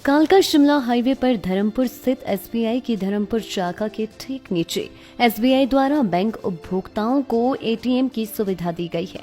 कालका शिमला हाईवे पर धर्मपुर स्थित एसबीआई की धर्मपुर शाखा के ठीक नीचे एसबीआई द्वारा बैंक उपभोक्ताओं को एटीएम की सुविधा दी गई है,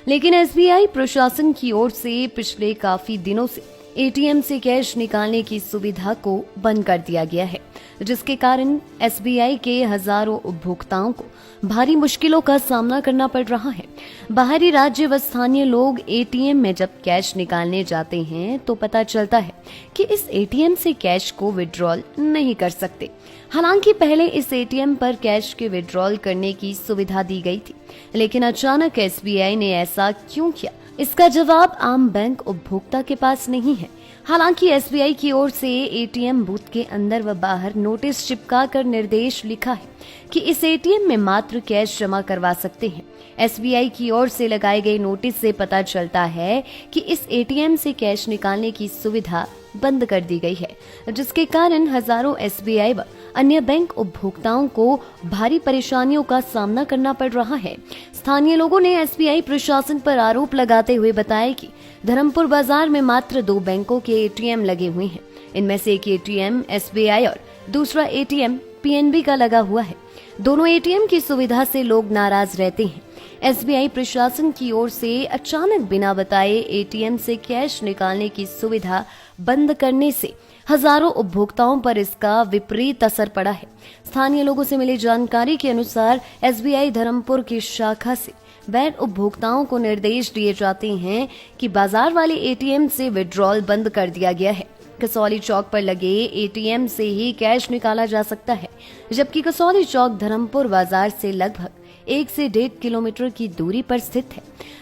लेकिन एसबीआई प्रशासन की ओर से पिछले काफी दिनों से एटीएम से कैश निकालने की सुविधा को बंद कर दिया गया है, जिसके कारण एसबीआई के हजारों उपभोक्ताओं को भारी मुश्किलों का सामना करना पड़ रहा है। बाहरी राज्य व स्थानीय लोग एटीएम में जब कैश निकालने जाते हैं तो पता चलता है कि इस एटीएम से कैश को विड्रॉल नहीं कर सकते। हालांकि पहले इस एटीएम पर कैश के विड्रॉल करने की सुविधा दी गई थी, लेकिन अचानक एसबीआई ने ऐसा क्यों किया, इसका जवाब आम बैंक उपभोक्ता के पास नहीं है। हालांकि एसबीआई की ओर से एटीएम बूथ के अंदर व बाहर नोटिस चिपका कर निर्देश लिखा है कि इस एटीएम में मात्र कैश जमा करवा सकते हैं। एसबीआई की ओर से लगाए गए नोटिस से पता चलता है कि इस एटीएम से कैश निकालने की सुविधा बंद कर दी गई है, जिसके कारण हजारों एसबीआई व अन्य बैंक उपभोक्ताओं को भारी परेशानियों का सामना करना पड़ रहा है। स्थानीय लोगों ने एसबीआई प्रशासन पर आरोप लगाते हुए बताया कि धर्मपुर बाजार में मात्र 2 बैंकों के एटीएम लगे हुए हैं। इनमें से एक एटीएम एसबीआई और दूसरा एटीएम पीएनबी का लगा हुआ है। दोनों एटीएम की सुविधा से लोग नाराज रहते हैं। एसबीआई प्रशासन की ओर से अचानक बिना बताए एटीएम से कैश निकालने की सुविधा बंद करने से हजारों उपभोक्ताओं पर इसका विपरीत असर पड़ा है। स्थानीय लोगों से मिली जानकारी के अनुसार एसबीआई धर्मपुर की शाखा से बैंक उपभोक्ताओं को निर्देश दिए जाते हैं कि बाजार वाले एटीएम से विड्रॉल बंद कर दिया गया है। कसौली चौक पर लगे एटीएम से ही कैश निकाला जा सकता है, जबकि कसौली चौक धर्मपुर बाजार से लगभग 1 से 1.5 किलोमीटर की दूरी पर स्थित है।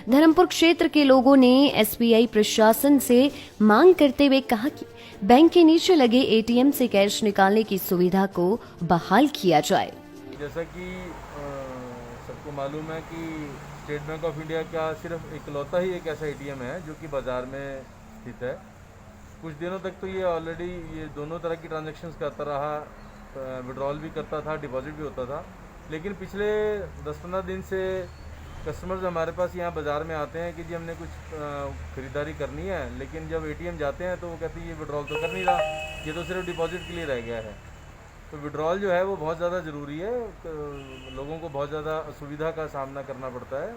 धर्मपुर क्षेत्र के लोगों ने एसबीआई प्रशासन से मांग करते हुए कहा कि बैंक के नीचे लगे एटीएम से कैश निकालने की सुविधा को बहाल किया जाए। जैसा कि सबको मालूम है कि स्टेट बैंक ऑफ इंडिया का सिर्फ इकलौता ही एक ऐसा एटीएम है जो कि बाजार में स्थित है। कुछ दिनों तक तो ये ऑलरेडी ये दोनों तरह की ट्रांजैक्शंस करता रहा, विड्रॉल भी करता था, डिपॉजिट भी होता था। लेकिन पिछले 10-15 दिन से कस्टमर्स हमारे पास यहाँ बाज़ार में आते हैं कि जी हमने कुछ ख़रीदारी करनी है, लेकिन जब एटीएम जाते हैं तो वो कहते हैं ये विड्रॉल तो कर नहीं रहा, ये तो सिर्फ डिपॉजिट के लिए रह गया है। तो विड्रॉल जो है वो बहुत ज़्यादा ज़रूरी है। लोगों को बहुत ज़्यादा असुविधा का सामना करना पड़ता है।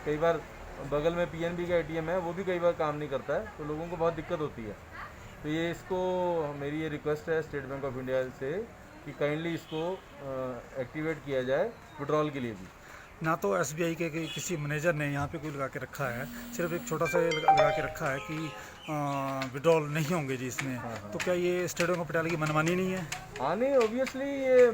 कई बार बगल में पीएनबी का एटीएम है, वो भी कई बार काम नहीं करता है, तो लोगों को बहुत दिक्कत होती है। तो ये इसको मेरी ये रिक्वेस्ट है स्टेट बैंक ऑफ इंडिया से कि काइंडली इसको एक्टिवेट किया जाए विड्रॉल के लिए भी। ना तो एसबीआई के किसी मैनेजर ने यहाँ पे कोई लगा के रखा है, सिर्फ एक छोटा सा लगा के रखा है कि विड्रॉल नहीं होंगे जी इसमें। हाँ। तो क्या ये स्टेट बैंक ऑफ इंडिया की मनमानी नहीं है? हाँ नहीं, ऑब्वियसली ये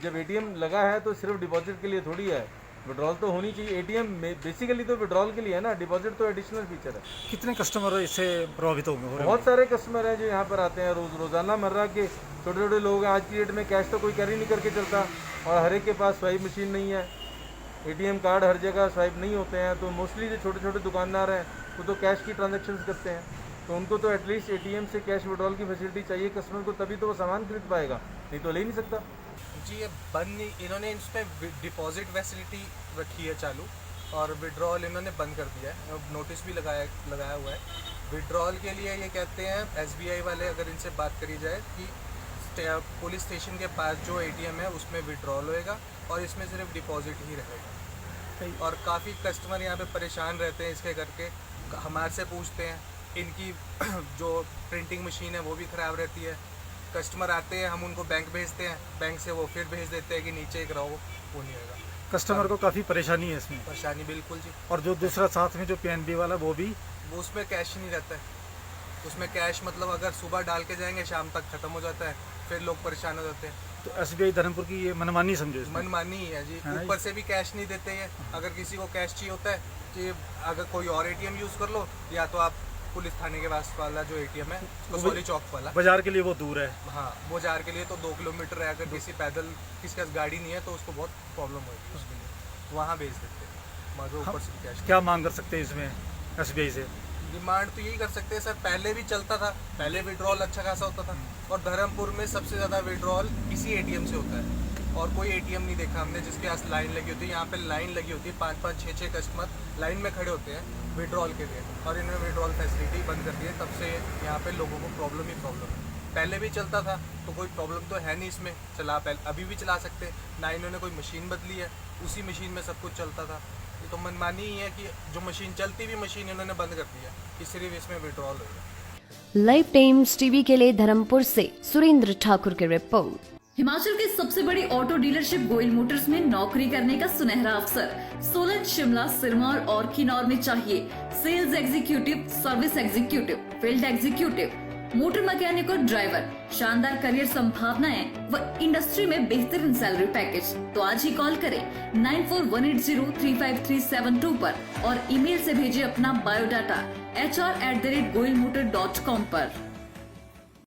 जब एटीएम लगा है तो सिर्फ डिपॉजिट के लिए थोड़ी है, विड्रॉल तो होनी चाहिए। एटीएम बेसिकली तो विड्रॉल के लिए है ना, डिपॉजिट तो एडिशनल फीचर है। कितने कस्टमर इससे प्रभावित होंगे? बहुत सारे कस्टमर हैं जो यहाँ पर आते हैं रोज़ाना मर्रा के। छोटे छोटे लोग हैं, आज की डेट में कैश तो कोई कैरी नहीं करके चलता और हर एक के पास स्वाइप मशीन नहीं है, एटीएम कार्ड हर जगह स्वाइप नहीं होते हैं। तो मोस्टली जो छोटे छोटे दुकानदार हैं वो तो कैश की ट्रांजैक्शंस करते हैं, तो उनको तो एटलीस्ट एटीएम से कैश विड्रॉल की फैसिलिटी चाहिए कस्टमर को, तभी तो वो सामान खरीद पाएगा, नहीं तो ले नहीं सकता जी। ये बंद इन्होंने इसमें डिपॉजिट फैसिलिटी रखी है चालू, और विड्रॉल इन्होंने बंद कर दिया है। अब नोटिस भी लगाया हुआ है विड्रॉल के लिए। ये कहते हैं एसबीआई वाले, अगर इनसे बात करी जाए कि पुलिस स्टेशन के पास जो एटीएम है उसमें विड्रॉल होएगा और इसमें सिर्फ डिपॉजिट ही रहेगा। और काफ़ी कस्टमर यहाँ पे परेशान रहते हैं इसके करके, हमारे से पूछते हैं। इनकी जो प्रिंटिंग मशीन है वो भी ख़राब रहती है। कस्टमर आते हैं, हम उनको बैंक भेजते हैं, बैंक से वो फिर भेज देते हैं कि नीचे एक रहो, वो नहीं होगा। कस्टमर को काफ़ी परेशानी है इसमें। परेशानी बिल्कुल जी। और जो दूसरा साथ में जो पीएनबी वाला वो उसमें कैश ही नहीं रहता है। उसमें कैश मतलब अगर सुबह डाल के जाएंगे शाम तक ख़त्म हो जाता है, फिर लोग परेशान हो जाते हैं। तो एसबीआई धर्मपुर की ये मनमानी समझो? मनमानी ही है जी। ऊपर से भी कैश नहीं देते हैं। अगर किसी को कैश चाहिए होता है कि अगर कोई और एटीएम यूज़ कर लो, या तो आप पुलिस थाने के पास वाला जो एटीएम है कसौली चौक वाला, बाजार के लिए वो दूर है। हाँ, बाजार के लिए तो 2 किलोमीटर है। अगर किसी पैदल किसी के पास गाड़ी नहीं है तो उसको बहुत प्रॉब्लम होगी, उसके लिए वहाँ भेज देते हैं। मगर ऊपर से कैश क्या मांग कर सकते हैं इसमें एसबीआई से? डिमांड तो यही कर सकते हैं सर, पहले भी चलता था, पहले विड्रॉल अच्छा खासा होता था, और धर्मपुर में सबसे ज़्यादा विड्रॉल इसी एटीएम से होता है। और कोई एटीएम नहीं देखा हमने जिसके पास लाइन लगी होती है। यहाँ पे लाइन लगी होती है, 5-5, 6-6 कस्टमर लाइन में खड़े होते हैं विड्रॉल के लिए, और इन्होंने विड्रॉल फैसिलिटी बंद कर दी है। तब से यहाँ पे लोगों को प्रॉब्लम ही प्रॉब्लम है। पहले भी चलता था, तो कोई प्रॉब्लम तो है नहीं इसमें, अभी भी चला सकते, ना इन्होंने कोई मशीन बदली है, उसी मशीन में सब कुछ चलता था। ये तो मनमानी ही है कि जो मशीन चलती भी मशीन इन्होंने बंद कर दी है कि सिर्फ इसमें विड्रॉल होगा। लाइव टाइम्स टीवी के लिए धर्मपुर से सुरेंद्र ठाकुर की रिपोर्ट। हिमाचल के सबसे बड़ी ऑटो डीलरशिप गोयल मोटर्स में नौकरी करने का सुनहरा अवसर। सोलन, शिमला, सिरमौर और किन्नौर में चाहिए sales executive, service executive, field executive, motor mechanic और ड्राइवर। शानदार करियर संभावनाएं व इंडस्ट्री में बेहतरीन सैलरी पैकेज। तो आज ही कॉल करें 9418035372 पर और ईमेल से भेजिए अपना बायोडाटा hr@goilmotor.com पर।